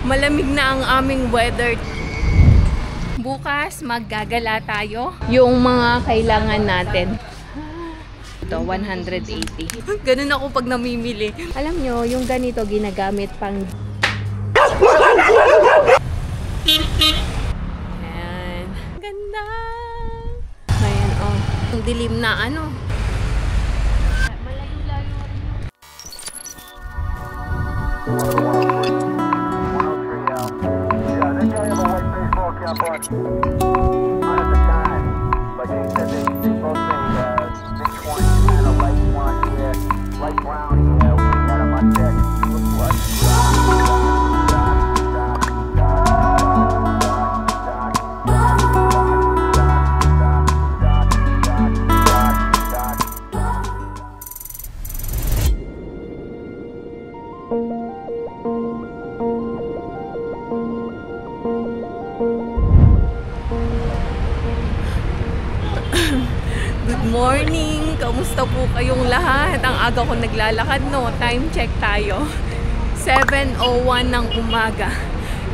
Malamig na ang aming weather. Bukas maggagala tayo. Yung mga kailangan natin. Ito, 180. Ganun ako pag namimili. Alam nyo, yung ganito ginagamit pang... Ayan. Ganda! Ayan, oh. Ang dilim na ano. Malayo-layo rin Good morning! Kamusta po kayong lahat? Ang aga ko naglalakad, no? Time check tayo. 7:01 ng umaga.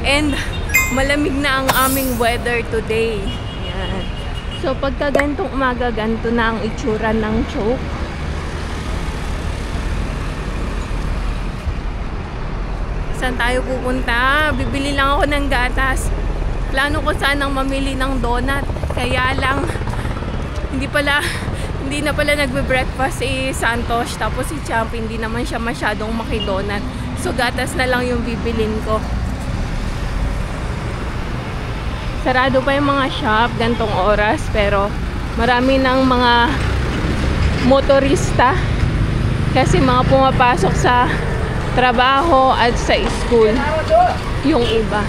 And malamig na ang aming weather today. Ayan. So pagka gantong umaga, ganito na ang itsura ng choke. Saan tayo pupunta? Bibili lang ako ng gatas. Plano ko sanang mamili ng donut. Kaya lang hindi na pala nagbe-breakfast si Santos, tapos si Champ hindi naman siya masyadong makidonut. So gatas na lang yung bibilin ko. Sarado pa yung mga shop gantong oras, pero marami ng mga motorista kasi mga pumapasok sa trabaho at sa school yung iba.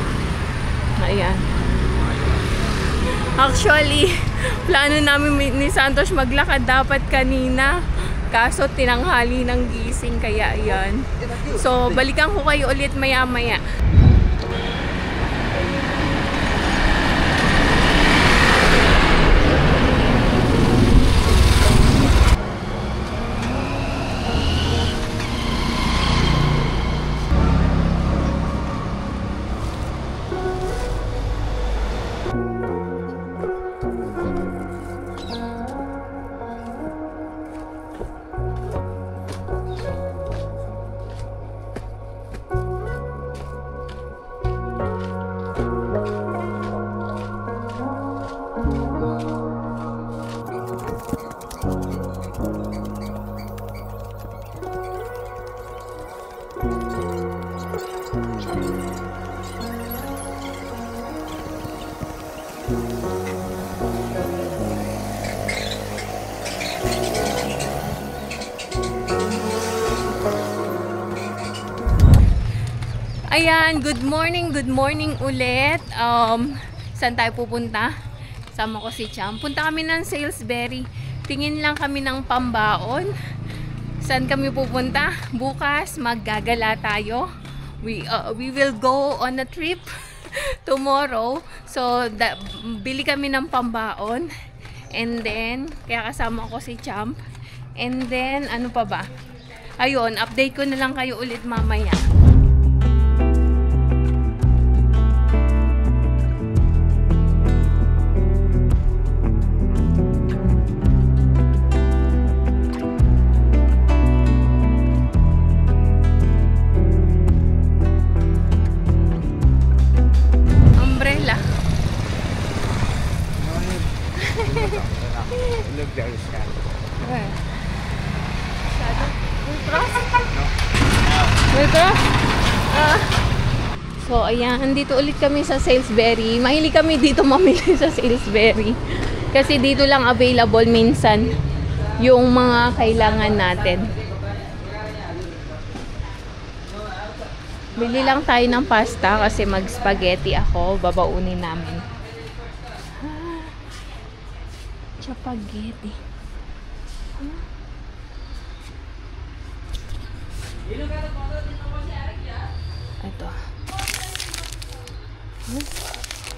Ayan. Actually, plano namin ni Santos maglakad dapat kanina. Kaso tinanghali ng gising, kaya yan. So, balikan ko kayo ulit maya-maya. Ayan, good morning ulit. Saan tayo pupunta? Sama ko si Cham. Punta kami ng Salisbury. Tingin lang kami ng pambaon. Saan kami pupunta? Bukas maggagala tayo. We will go on a trip tomorrow. So, bili kami ng pambaon. And then, kaya kasama ko si Champ. And then, ano pa ba? Ayun, update ko na lang kayo ulit mamaya. So, ayan, dito ulit kami sa Salisbury. Mahilig kami dito mamili sa Salisbury. Kasi dito lang available minsan yung mga kailangan natin. Bili lang tayo ng pasta kasi mag-spaghetti ako. Babaunin namin. Spaghetti. Ito.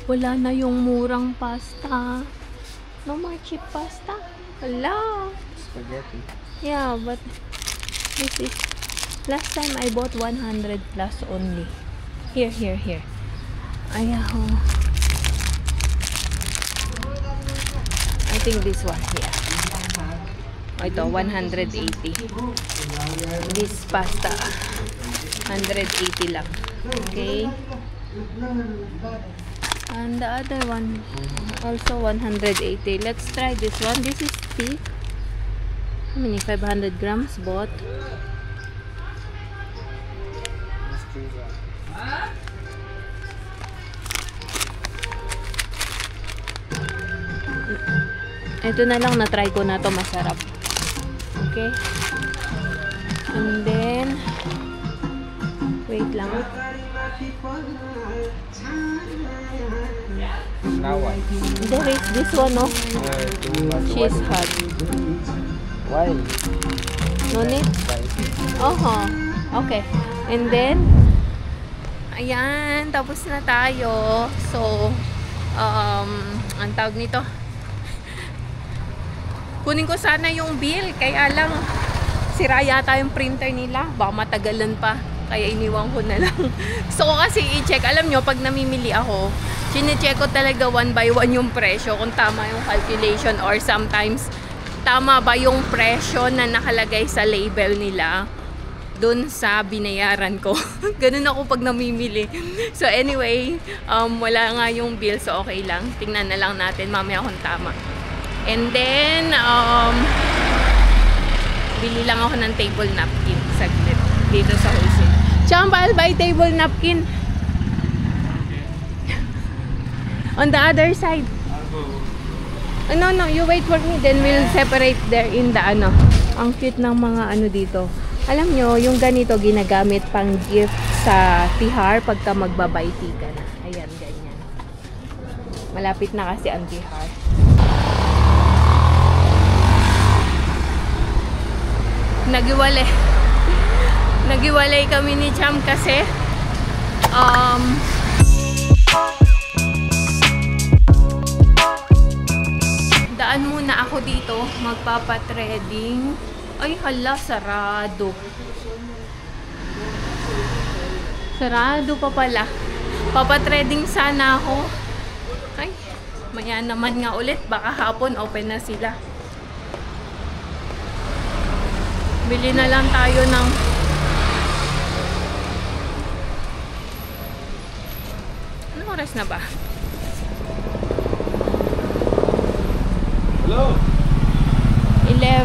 Wala na yung murang pasta. No more cheap pasta. Wala. Spaghetti. Yeah, but this is... Last time I bought 100 plus only. Here. Ayaw. I think this one here. Ito, 180. This pasta, 180 lang. Okay. And the other one, also 180. Let's try this one. This is thick. How many? 500 grams bought. Ito na lang, na-try ko na to, masarap. Okay. And then, wait lang. Now what? There is this one, no? Cheese hot. Why? No need? Okay. And then, ayan, tapos na tayo. So, ang tawag nito, kunin ko sana yung bill, kaya lang sira yata yung printer nila, baka matagalan pa, kaya iniwan ko na lang. So kasi i-check, alam nyo, pag namimili ako, chine-check ko talaga one by one yung presyo, kung tama yung calculation, or sometimes tama ba yung presyo na nakalagay sa label nila dun sa binayaran ko. Ganun ako pag namimili. So anyway, wala nga yung bill, so okay lang, tingnan na lang natin mamaya kung tama. And then, bili lang ako ng table napkin saglit dito sa wholesale. Champ, I'll buy table napkin. On the other side. No, you wait for me. Then we'll separate there in the ano. Ang cute ng mga ano dito. Alam nyo, yung ganito ginagamit pang gift sa tihar pagka magbabay tika na. Ayan, ganyan. Malapit na kasi ang tihar. Nagiwalay kami ni Cham kasi daan muna ako dito, magpapatreading. Ay hala, sarado pa pala. Papatreading sana ako. Ay, maya naman nga ulit, baka hapon open na sila. Bili na lang tayo ng anong oras na ba? Hello? 11.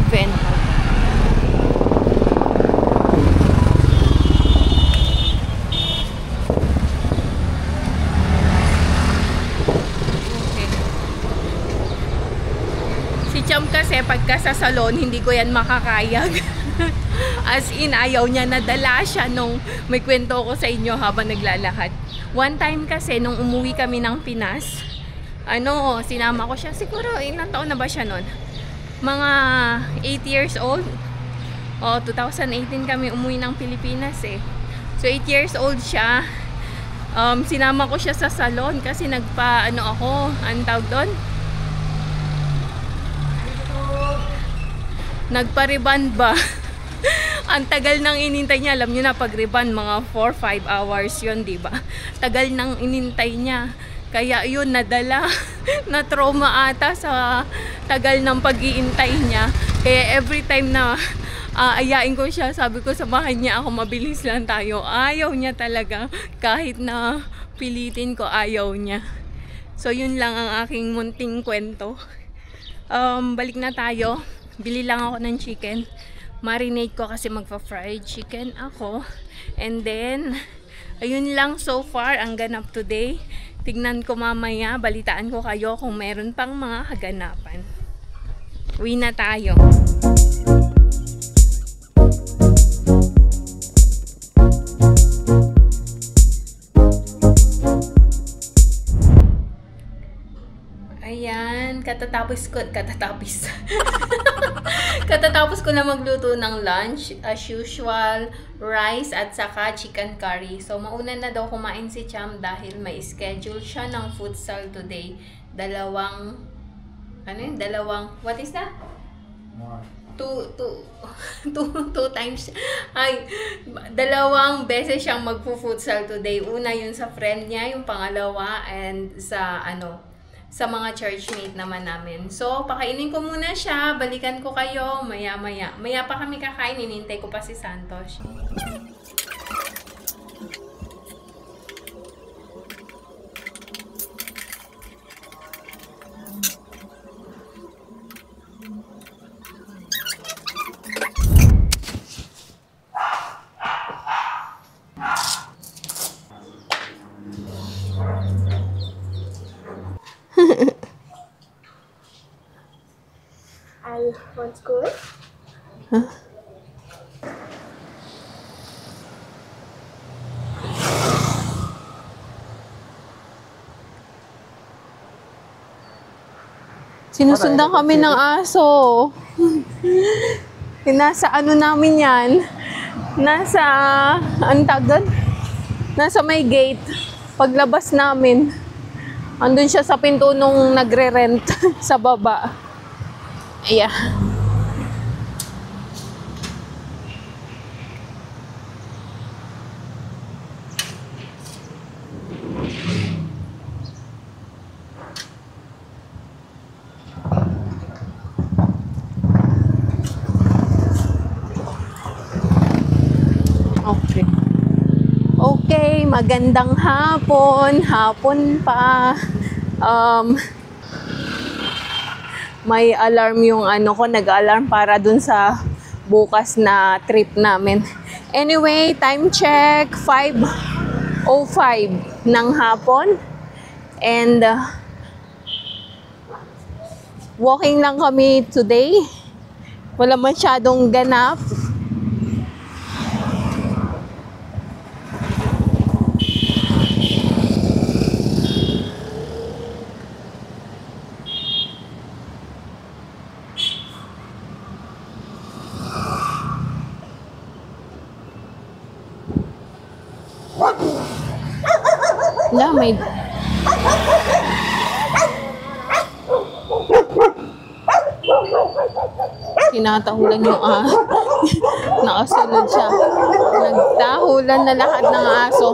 Si Cham kasi pagka sa salon, hindi ko yan makakayag. As in, ayaw niya, nadala siya nung may kwento ko sa inyo habang naglalakad. One time kasi, nung umuwi kami ng Pinas, sinama ko siya, siguro ilang taon na ba siya nun? Mga 8 years old. 2018 kami umuwi ng Pilipinas eh. So 8 years old siya. Sinama ko siya sa salon kasi ang tawag doon? Nagpa-reband ba? Ang tagal nang inintay niya. Alam niyo na, pag reband, mga 4-5 hours yun, diba? Tagal nang inintay niya. Kaya yun, nadala. Na-trauma ata sa tagal ng pag-iintay niya. Kaya every time na ayain ko siya, sabi ko, samahan niya ako, mabilis lang tayo. Ayaw niya talaga. Kahit na pilitin ko, ayaw niya. So yun lang ang aking munting kwento. Balik na tayo. Bili lang ako ng chicken. Marinate ko kasi magpa-fried chicken ako. And then, ayun lang so far ang ganap today. Tignan ko mamaya, balitaan ko kayo kung meron pang mga kaganapan. Uwi na tayo. Ayan, katatapos ko na magluto ng lunch. As usual, rice at saka chicken curry. So, mauna na daw kumain si Cham dahil may schedule siya ng futsal today. What is that? two times, ay, 2 beses siyang magpo-futsal today. Una yun sa friend niya, yung pangalawa, and sa sa mga churchmate naman namin. So, pakainin ko muna siya, balikan ko kayo maya-maya. Maya pa kami kakain, hinintay ko pa si Santos. I want school. Sinusundan kami ng aso. Nasa ano namin yan? Nasa, anong tawag doon? Nasa may gate. Paglabas namin, andun siya sa pinto nung nagre-rent sa baba. Ayan. Okay. Okay, magandang hapon. Hapon pa. May alarm yung ano ko, nag-alarm para dun sa bukas na trip namin. Anyway, time check, 5:05 ng hapon. And walking lang kami today. Wala masyadong ganap. Wala, may... Tinatahulan yung nakasunod siya. Nagtahulan na lahat ng aso.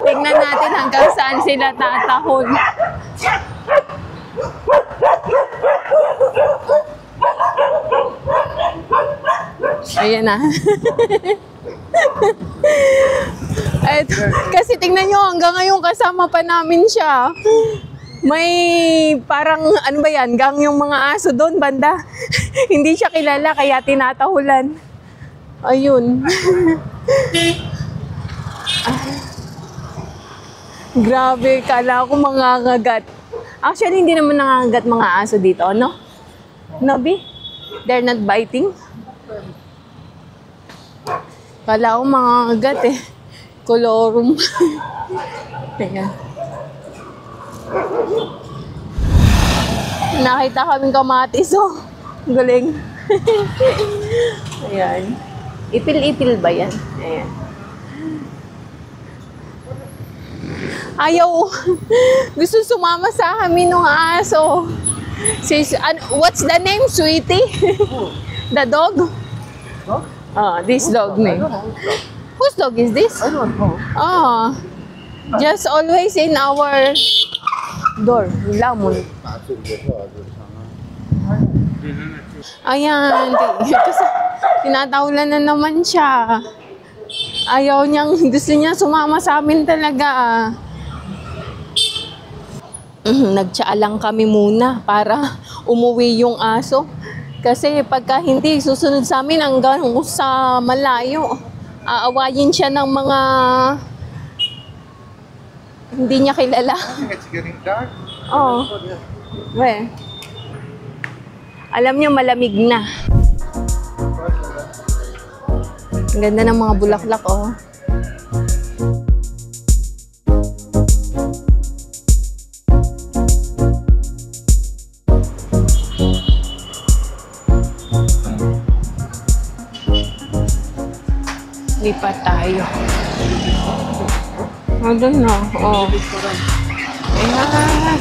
Tingnan natin hanggang saan sila tatahol. Ayan na. Kasi tingnan nyo, hanggang ngayon kasama pa namin siya. May parang, ano ba yan, gang yung mga aso doon, banda. Hindi siya kilala, kaya tinatahulan. Ayun. Grabe, kala ko mangangagat. Actually, hindi naman nangangagat mga aso dito, no? Nabi? They're not biting? Kala ko mangangagat eh. Colorum. Ayan. Nakita kaming kamatis, oh. Galing. Ayan. Ipil-ipil ba yan? Ayan. Ayaw. Gusto sumama sa amin ng aso. What's the name, sweetie? The dog? Dog? This dog name. Whose dog is this? I don't know. Just always in our door. Lamon. Ayan. Kasi tinatahulan na naman siya. Ayaw niyang, gusto niya sumama sa amin talaga. Nagtsaa lang kami muna para umuwi yung aso. Kasi pagka hindi susunod sa amin hanggang sa malayo, aawayin siya ng mga hindi niya kilala. I think it's getting dark. Oo. Well, alam niya malamig na. Ang ganda ng mga bulaklak, oh. Lipat tayo. I don't know. Oh. Ayan.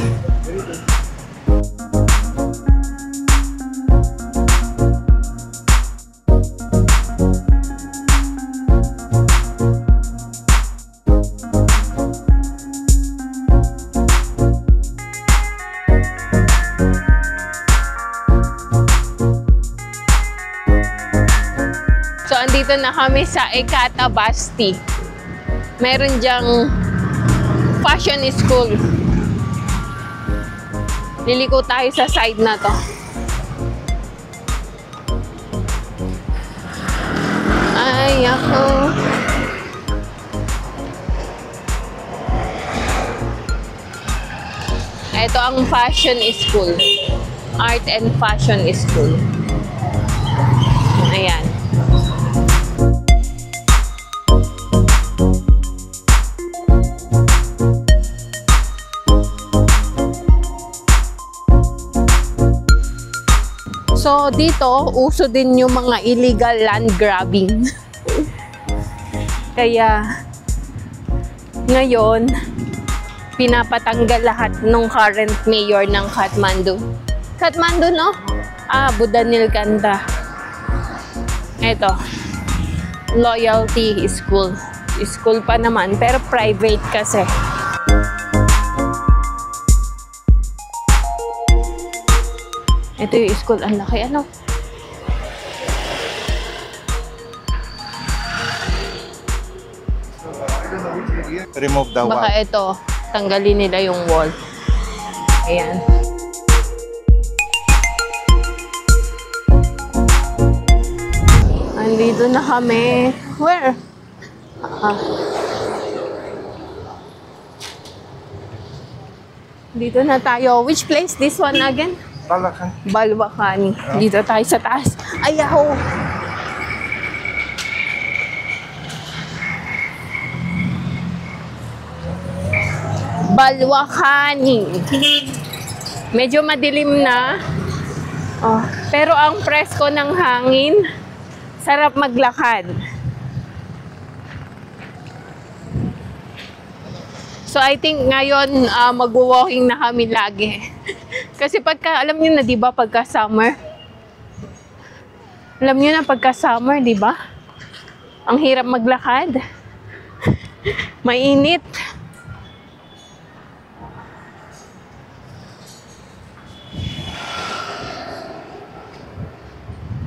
So, andito na kami sa Ekata Basti. Meron diyang fashion school. Liliko tayo sa side na to. Ay, ako. Ito ang fashion school. Art and fashion school. Ayan. So, dito, uso din yung mga illegal land grabbing. Kaya, ngayon, pinapatanggal lahat ng current mayor ng Kathmandu. Kathmandu, no? Budanil Kanda. Ito, Loyalty School. School pa naman, pero private kasi. Ito yung school. Ang laki, ano? Remove the wall. Baka ito, tanggalin nila yung wall. Ayan. Andito na kami. Where? Dito na tayo. Which place? This one again? Balacan. Balwakani. Dito tayo sa taas. Ayaw! Balwakani. Medyo madilim na. Oh, pero ang presko ng hangin, sarap maglakad. So I think ngayon mag-walking na kami lagi. Kasi pagka, alam niyo na 'di ba pagka summer? Alam niyo na pagka summer, 'di ba? Ang hirap maglakad. Mainit.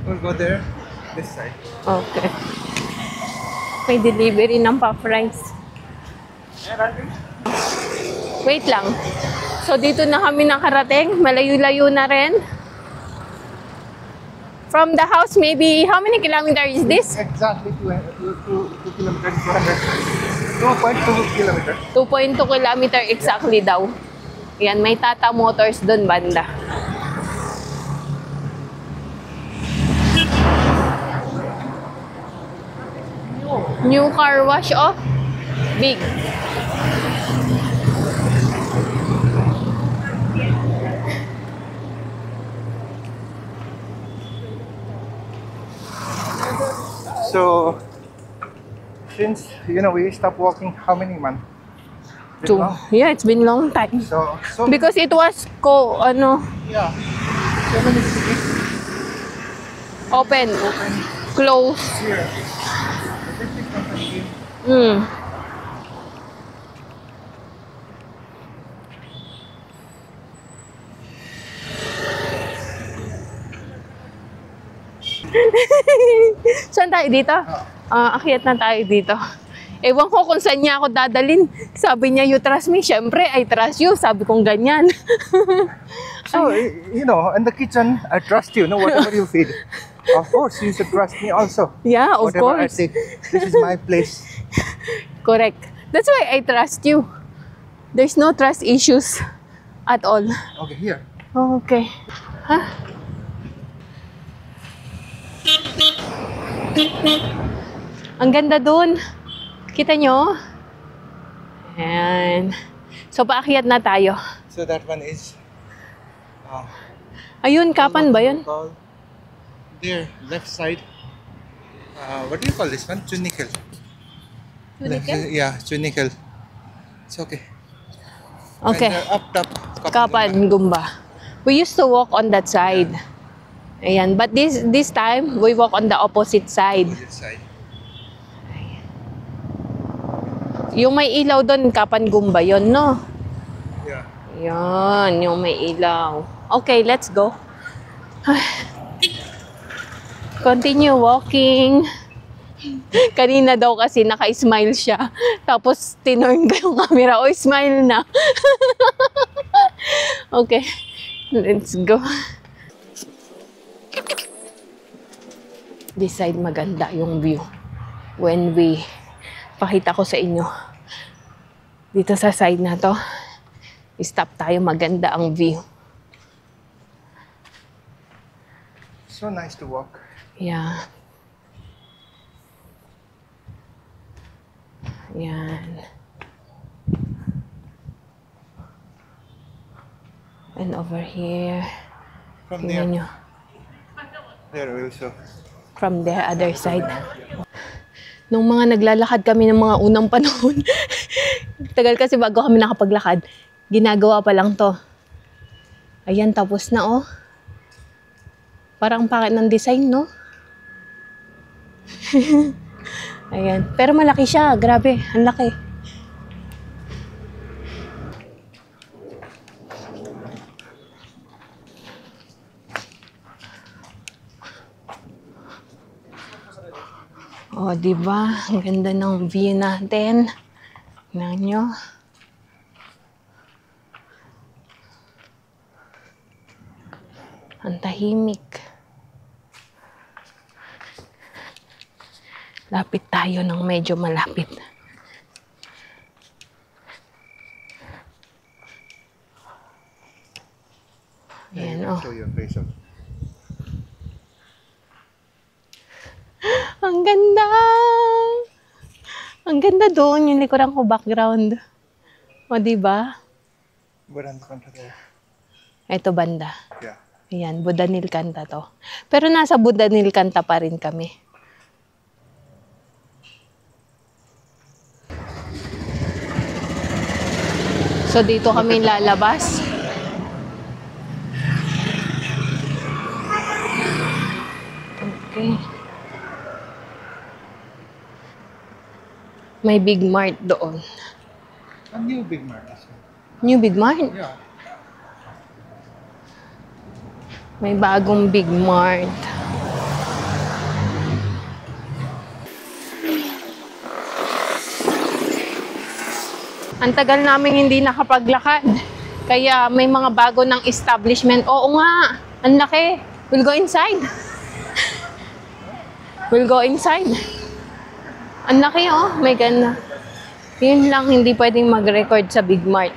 We'll go there. This side. Okay. May delivery ng pa-fries. Wait lang. So, dito na kami nakarating. Malayo-layo na rin. From the house, maybe, how many kilometers is this? Exactly 2 kilometers. 2.2 kilometers. 2.2 kilometer exactly daw. Yan, may Tata Motors doon banda. New car wash, oh. Big. So, since, we stopped walking, how many months? Two. Yeah, it's been long time. So Because it was yeah. So many cities open, close. here. This is something. Mm. Saan tayo dito? Akyat na tayo dito. Ewan ko kung saan niya ako dadalin. Sabi niya, you trust me? Siyempre, I trust you. Sabi kong ganyan. So, in the kitchen, I trust you, whatever you feed. Of course, you should trust me also. Yeah, of Whatever I course. say, this is my place. Correct. That's why I trust you. There's no trust issues at all. Okay, here. Oh, okay. Ha? Ang ganda dun. Kita nyo? Ayan. So, paakyat na tayo. So that one is Ayun, kapan ba yun? there, left side. What do you call this one? Chunikel. Yeah, Chunikel. It's okay. Okay. And, up top. Kapan Gumba. We used to walk on that side. Ayan. But this time, we walk on the opposite side. Opposite side. Yung may ilaw doon, Kapan Gumba yon, no? Yeah. Yan, yung may ilaw. Okay, let's go. Continue walking. Kanina daw kasi naka-smile siya. Tapos tinurn ko yung camera. O, smile na. Okay, let's go. This side maganda yung view. When we, pakita ko sa inyo. Dito sa side na to, stop tayo, maganda ang view. So nice to walk. Yeah. Yan. And over here, From tingnan there. nyo. There also. From the other side. Nung mga naglalakad kami ng mga unang panahon, tagal kasi bago kami nakapaglakad, ginagawa pa lang to. Ayan, tapos na oh. Parang pangit ng design, no? Ayan. Pero malaki siya. Grabe. Ang laki. Oh, diba? Ang ganda ng view natin. Tingnan nyo. Ang tahimik. Lapit tayo ng medyo malapit. Ayan, oh. Show your face off. Ang ganda! Ang ganda doon, yung likuran ko background. O, diba? Budan kontra there. Ito banda. Yeah. Ayan, Buddha Nilkanta to. Pero nasa Buddha Nilkanta pa rin kami. So, dito kami lalabas. Okay. May Big Mart doon. A new big market. New Big Mart? Yeah. May bagong Big Mart. Ang tagal namin hindi nakapaglakad. Kaya may mga bago ng establishment. Oo nga, ang laki. We'll go inside. We'll go inside. Ang laki oh, may ganda. Yun lang, hindi pwedeng mag-record sa Big Mart.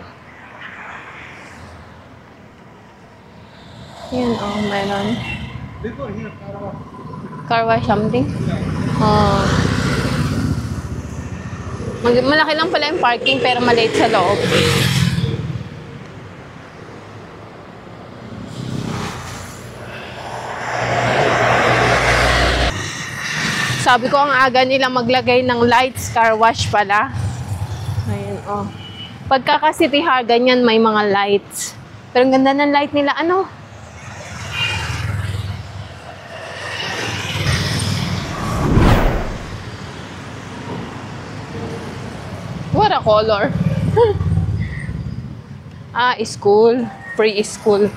Yan oh, meron. Before here, Karawa. Car wash something? Oh. Malaki lang pala yung parking pero maliit sa loob. Sabi ko ang aga nila maglagay ng lights, car wash pala. Ayun, oh. Pagka kasi tiha, ganyan may mga lights. Pero ang ganda ng light nila, ano? What a color. Ah, school. Pre-school.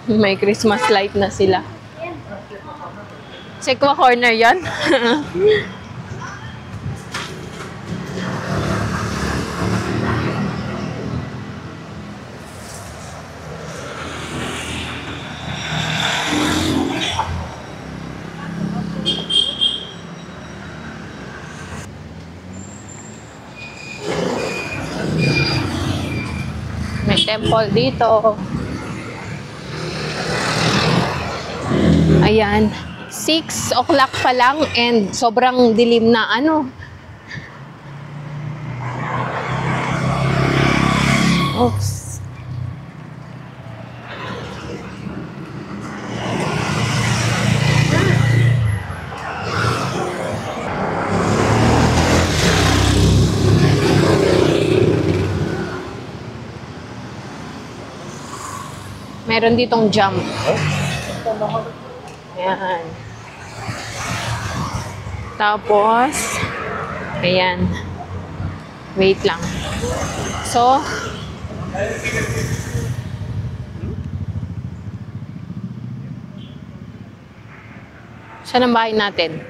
May Christmas light na sila. Sekwa corner yan. May temple dito. Ayan. 6 o'clock pa lang and sobrang dilim na ano. Oops. Meron ditong jump. Ayan. Tapos, ayan. Wait lang. So, saan ang bahay natin?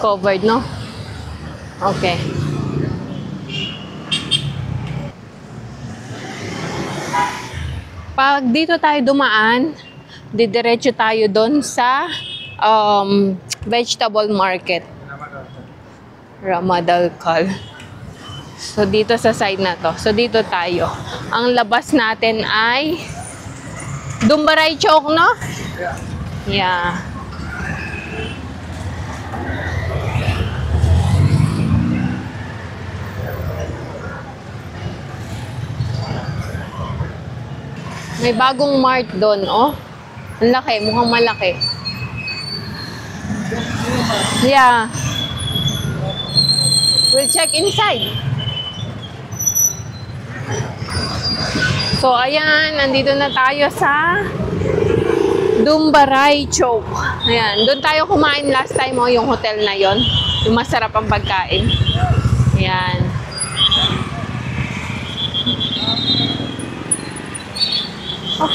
Covered, no? Okay. Pag dito tayo dumaan, didiretso tayo doon sa vegetable market. Ramadalkal. So, dito sa side na to. So, dito tayo. Ang labas natin ay Dumbaray Chowk, no? Yeah. May bagong mart doon, oh. Ang laki, mukhang malaki. Yeah. We'll check inside. So, ayan, nandito na tayo sa Dumbaray Chowk. Ayan, doon tayo kumain last time, oh, yung hotel na yon, yung masarap ang pagkain. Ayan. Oh.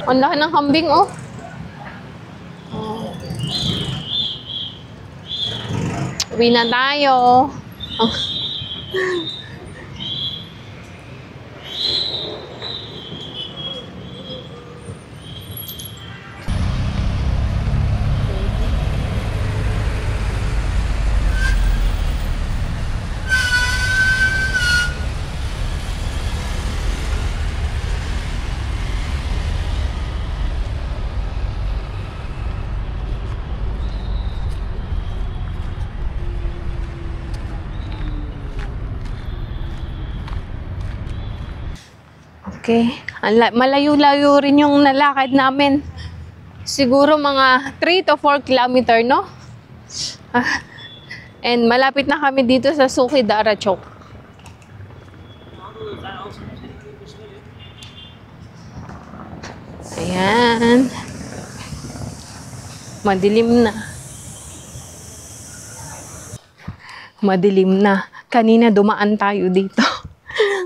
Ang laki ng kambing, oh. Uwi na tayo. Oh. Okay. Malayo-layo rin yung nalakad namin. Siguro mga 3 to 4 kilometer, no? And malapit na kami dito sa Sukidara Chowk. Ayan. Madilim na. Madilim na. Kanina dumaan tayo dito.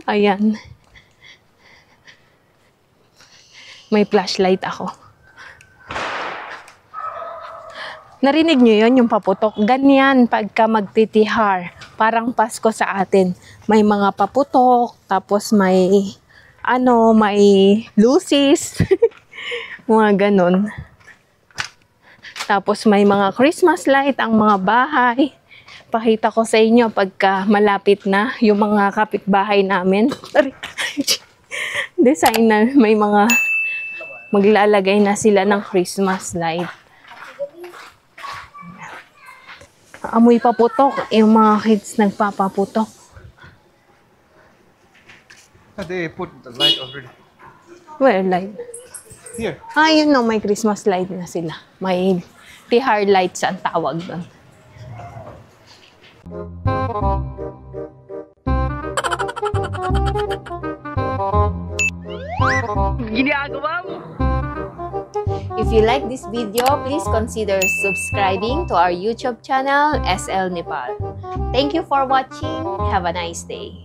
Ayan. May flashlight ako. Narinig nyo yun, yung paputok? Ganyan pagka magtitihar. Parang Pasko sa atin. May mga paputok, tapos may, may lucis. Mga ganon. Tapos may mga Christmas light ang mga bahay. Pakita ko sa inyo pagka malapit na yung mga kapitbahay namin. Design na, may mga maglalagay na sila ng Christmas light. Amoy paputok. Yung mga kids nagpapaputok. They put the light already. Where light? Here. Yun no, may Christmas light na sila. May tihar lights ang tawag doon. Ginagawa mo. If you like this video, please consider subscribing to our YouTube channel, SL Nepal. Thank you for watching. Have a nice day.